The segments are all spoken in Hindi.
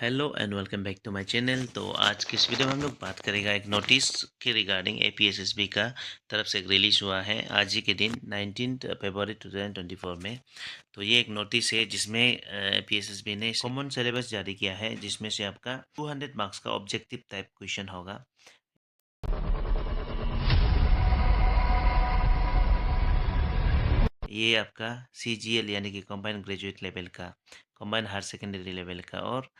Hello and welcome back to my channel. तो आज की इस वीडियो में हम लोग बात करेगा एक नोटिस के रिगार्डिंग एपीएसएसबी का तरफ से एक रिलीज हुआ है आज ही के दिन 19 फरवरी 2024 में। तो ये एक नोटिस है जिसमें एपीएसएसबी ने कॉमन सिलेबस जारी किया है, जिसमें से आपका 200 मार्क्स का ऑब्जेक्टिव टाइप क्वेश्चन होगा। ये आपका सीजीएल यानी कि कंबाइंड ग्रेजुएट लेवल का, कंबाइंड हायर सेकेंडरी लेवल का और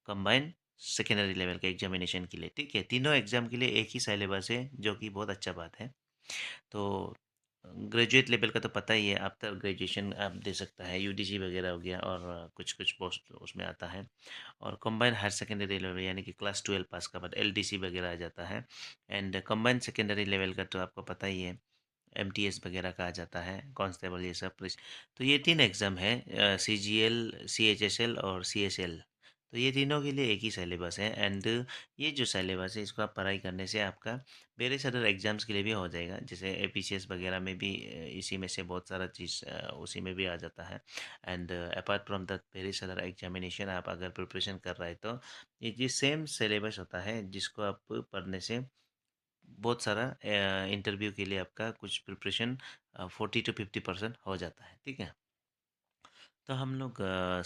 कंबाइंड सेकेंडरी लेवल का एग्जामिनेशन के लिए, ठीक है। तीनों एग्जाम के लिए एक ही सिलेबस है, जो कि बहुत अच्छा बात है। तो ग्रेजुएट लेवल का तो पता ही है, आफ्टर ग्रेजुएशन आप दे सकता है, यूडीसी वगैरह हो गया और कुछ कुछ पोस्ट उसमें आता है। और कंबाइंड हायर सेकेंडरी लेवल यानी कि क्लास 12 पास का बाद एलडीसी वगैरह आ जाता है। एंड कंबाइंड सेकेंडरी लेवल का तो आपको पता ही है, एमटीएस वगैरह का आ जाता है, कांस्टेबल ये सब पुलिस। तो ये तीन एग्ज़ाम है, सीजीएल, सीएचएसएल और सीएसएल। तो ये तीनों के लिए एक ही सिलेबस है। एंड ये जो सिलेबस है इसको आप पढ़ाई करने से आपका वेरियस अदर एग्जाम्स के लिए भी हो जाएगा, जैसे एपीसीएस वगैरह में भी इसी में से बहुत सारा चीज़ उसी में भी आ जाता है। And apart from that various other examination आप अगर प्रिपरेशन कर रहे हैं तो ये सेम सिलेबस होता है, जिसको आप पढ़ने से बहुत सारा इंटरव्यू के लिए आपका कुछ प्रिपरेशन 40 to 50% हो जाता है, ठीक है। तो हम लोग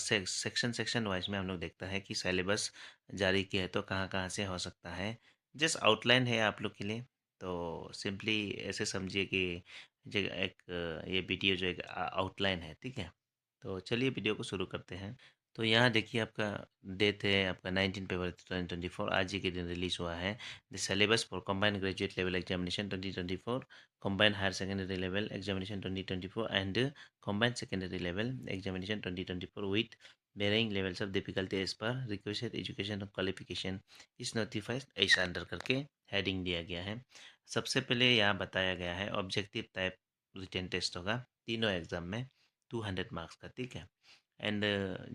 सेक्शन सेक्शन वाइज में हम लोग देखता है कि सिलेबस जारी किया है तो कहाँ कहाँ से हो सकता है। जस्ट आउटलाइन है आप लोग के लिए। तो सिंपली ऐसे समझिए कि एक ये वीडियो जो एक आउटलाइन है, ठीक है। तो चलिए वीडियो को शुरू करते हैं। तो यहाँ देखिए आपका डेट है आपका 19 फरवरी 2024, आज ही के दिन रिलीज हुआ है। The syllabus for combined graduate level examination 2024, combined higher secondary level examination 2024 and combined secondary level examination 2024 with varying levels of difficulty as per requisite education qualification is notified, ऐसा अंडर करके हेडिंग दिया गया है। सबसे पहले यहाँ बताया गया है ऑब्जेक्टिव टाइप रिटन टेस्ट होगा तीनों एग्जाम में, 200 मार्क्स का, ठीक है। एंड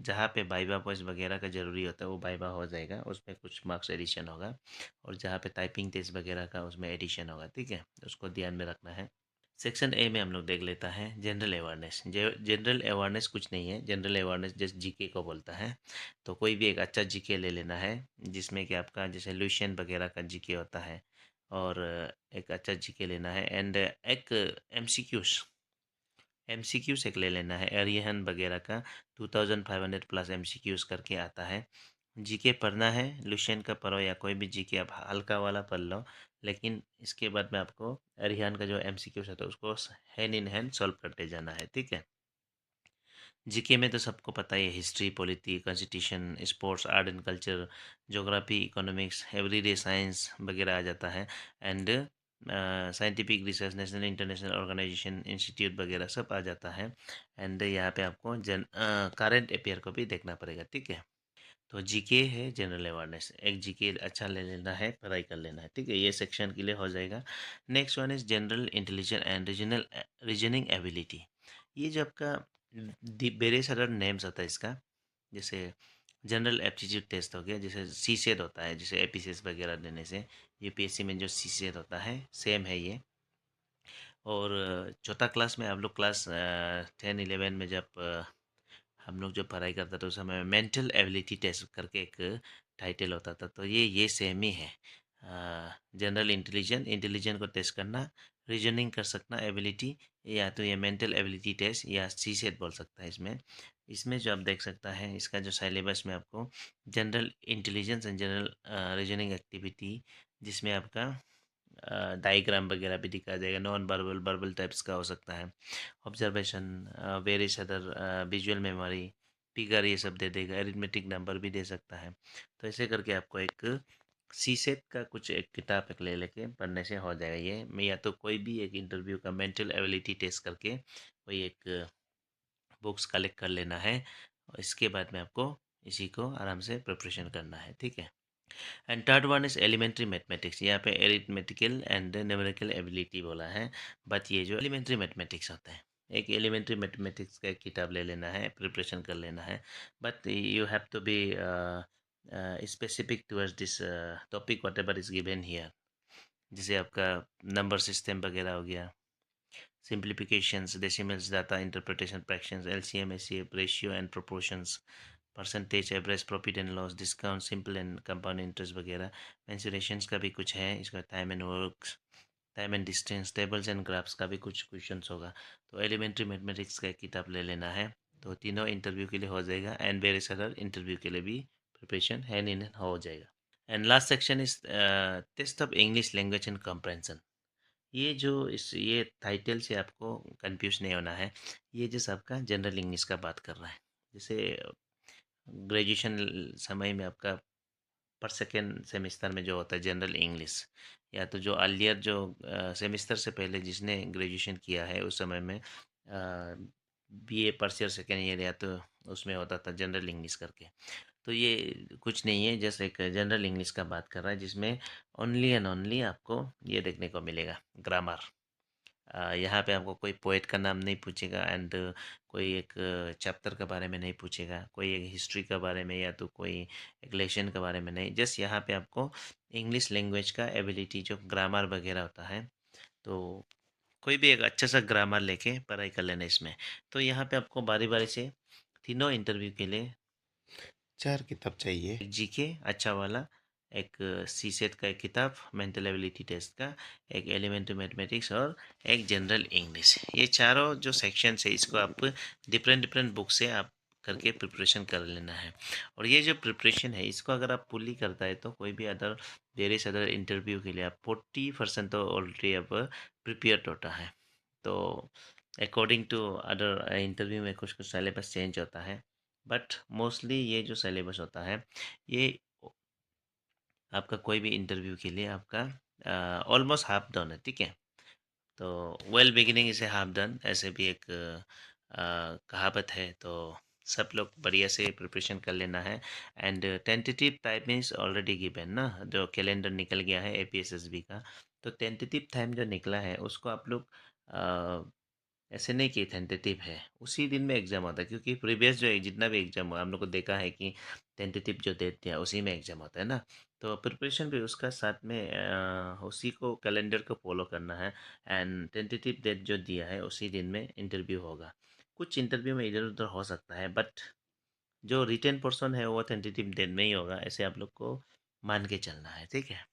जहाँ पे वाइवा वॉइस वगैरह का ज़रूरी होता है वो वाइवा हो जाएगा, उसमें कुछ मार्क्स एडिशन होगा। और जहाँ पे टाइपिंग टेस्ट वगैरह का उसमें एडिशन होगा, ठीक है। उसको ध्यान में रखना है। सेक्शन ए में हम लोग देख लेता है जनरल अवेयरनेस। जनरल अवेयरनेस कुछ नहीं है, जनरल अवेयरनेस जस्ट जीके को बोलता है। तो कोई भी एक अच्छा जीके ले लेना है, जिसमें कि आपका जैसे लुशियन वगैरह का जीके होता है, और एक अच्छा जीके लेना है। एंड एक एमसीक्यूज एमसीक्यूज एक ले लेना है, एरियन वगैरह का 2500 प्लस एमसीक्यूज करके आता है। जीके पढ़ना है, लुशियन का पढ़ो या कोई भी जीके आप हल्का वाला पढ़ लो। लेकिन इसके बाद में आपको अरिहान का जो एमसीक्यूज होता है उसको हैंड इन हैंड सॉल्व करते जाना है, ठीक है। जीके में तो सबको पता ही है, history, polity, constitution, sports, art and culture, geography, economics, everyday science वगैरह आ जाता है। And scientific research, national international organisation, institute वगैरह सब आ जाता है। एंड यहाँ पे आपको करंट अफेयर को भी देखना पड़ेगा, ठीक है। तो जीके है जनरल अवेयरनेस, एक जीके अच्छा ले लेना है, पढ़ाई कर लेना है, ठीक है। ये सेक्शन के लिए हो जाएगा। Next one is general intelligence and regional reasoning ability. ये जो आपका वेरियस अदर नेम्स होता है इसका, जैसे जनरल एप्टीट्यूड टेस्ट हो गया, जैसे सीसेट होता है, जैसे एपीसीएस वगैरह देने से यूपीएससी में जो सीसेट होता है सेम है ये। और चौथा क्लास में आप लोग क्लास 10 11 में जब हम लोग जब पढ़ाई करते थे उस समय मेंटल एबिलिटी टेस्ट करके एक टाइटल होता था। तो ये सेम ही है। जनरल इंटेलिजेंस को टेस्ट करना, रीजनिंग कर सकना एबिलिटी, या तो ये मेंटल एबिलिटी टेस्ट या सीसेट बोल सकता है इसमें। इसमें जो आप देख सकता है इसका जो सिलेबस में आपको general intelligence and general reasoning activity, जिसमें आपका डायग्राम वगैरह भी दिखाया जाएगा, नॉन वर्बल वर्बल टाइप्स का हो सकता है, observation, various other visual memory, figure ये सब दे देगा, अरिथमेटिक नंबर भी दे सकता है। तो ऐसे करके आपको एक सीसेट का कुछ एक किताब एक ले लेके पढ़ने से हो जाएगा ये। मैं या तो कोई भी एक इंटरव्यू का मेंटल एबिलिटी टेस्ट करके कोई एक बुक्स कलेक्ट कर लेना है, और इसके बाद में आपको इसी को आराम से प्रिपरेशन करना है, ठीक है। And third one is elementary mathematics. यहाँ पे एरिथमेटिकल एंड न्यूमेरिकल एबिलिटी बोला है, बट ये जो एलिमेंट्री मैथमेटिक्स होता है, एक एलिमेंट्री मैथमेटिक्स का एक किताब ले लेना है, प्रिपरेशन कर लेना है। But you have to be specific towards this topic whatever is given here. जैसे आपका नंबर सिस्टम वगैरह हो गया, simplifications, decimals, data interpretation, fractions, LCM, HCF, ratio and proportions, percentage, average profit and loss, discount, simple and compound interest वगैरह। मेंसुरेशंस का भी कुछ है इसका, time and works, time and distance, tables and graphs का भी कुछ क्वेश्चंस होगा। तो एलिमेंट्री मैथमेटिक्स का एक किताब ले लेना है। तो तीनों इंटरव्यू के लिए हो जाएगा, एंड वेरियस अदर इंटरव्यू के लिए भी प्रिपरेशन हैंड इन हैंड हो जाएगा। And last section is test of English language and comprehension. ये टाइटल से आपको कंफ्यूज नहीं होना है। ये जैसे आपका जनरल इंग्लिश का बात कर रहा है। जैसे ग्रेजुएशन समय में आपका पर सेकेंड सेमिस्टर में जो होता है जनरल इंग्लिश, या तो जो अर्लियर जो सेमिस्टर से पहले जिसने ग्रेजुएशन किया है उस समय में BA first year second year, या तो उसमें होता था जनरल इंग्लिश करके। तो ये कुछ नहीं है, जैसे एक जनरल इंग्लिश का बात कर रहा है जिसमें ओनली एंड ओनली आपको ये देखने को मिलेगा, ग्रामर। यहाँ पे आपको कोई पोएट का नाम नहीं पूछेगा, एंड कोई एक चैप्टर के बारे में नहीं पूछेगा, कोई एक हिस्ट्री के बारे में या तो कोई एक लेसन के बारे में नहीं। जस्ट यहाँ पे आपको इंग्लिश लैंग्वेज का एबिलिटी जो ग्रामर वगैरह होता है, तो कोई भी एक अच्छा सा ग्रामर लेके पढ़ाई कर लेना इसमें। तो यहाँ पे आपको बारी बारी से तीनों इंटरव्यू के लिए 4 किताब चाहिए। एक जीके अच्छा वाला, एक सीसेट का एक किताब मेंटल एबिलिटी टेस्ट का, एक एलिमेंट्री मैथमेटिक्स, और एक जनरल इंग्लिश। ये चारों जो सेक्शन है इसको आप डिफरेंट डिफरेंट बुक से आप करके प्रिपरेशन कर लेना है। और ये जो प्रिपरेशन है इसको अगर आप फुल्ली करता है तो कोई भी अदर वेरियस अदर इंटरव्यू के लिए आप 40% तो ऑलरेडी अब प्रिपेयर्ड होता है। तो अकॉर्डिंग टू अदर इंटरव्यू में कुछ कुछ सिलेबस चेंज होता है, बट मोस्टली ये जो सिलेबस होता है ये आपका कोई भी इंटरव्यू के लिए आपका ऑलमोस्ट हाफ डन है, ठीक है। तो वेल बिगिनिंग इसे हाफ डन, ऐसे भी एक कहावत है। तो सब लोग बढ़िया से प्रिपरेशन कर लेना है। And tentative time is already given ना, जो कैलेंडर निकल गया है एपीएसएसबी का। तो टेंटेटिव टाइम जो निकला है उसको आप लोग ऐसे नहीं कि टेंटेटिव है उसी दिन में एग्जाम होता है, क्योंकि प्रीवियस जो जितना भी एग्जाम हुआ हम लोग को देखा है कि टेंटेटिव जो डेट दिया उसी में एग्जाम होता है ना। तो प्रिपरेशन भी उसका साथ में उसी को कैलेंडर को फॉलो करना है। एंड टेंटेटिव डेट जो दिया है उसी दिन में इंटरव्यू होगा। कुछ इंटरव्यू में इधर उधर हो सकता है, बट जो रिटेन पोर्शन है वो टेंटेटिव डेट में ही होगा, ऐसे आप लोग को मान के चलना है, ठीक है।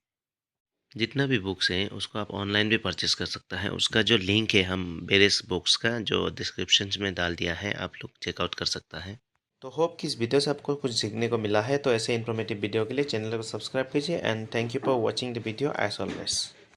जितना भी बुक्स हैं उसको आप ऑनलाइन भी परचेस कर सकता है, उसका जो लिंक है हम वेरियस बुक्स का जो डिस्क्रिप्शन में डाल दिया है, आप लोग चेकआउट कर सकता है। तो होप कि इस वीडियो से आपको कुछ सीखने को मिला है। तो ऐसे इन्फॉर्मेटिव वीडियो के लिए चैनल को सब्सक्राइब कीजिए, and thank you for watching the video as always.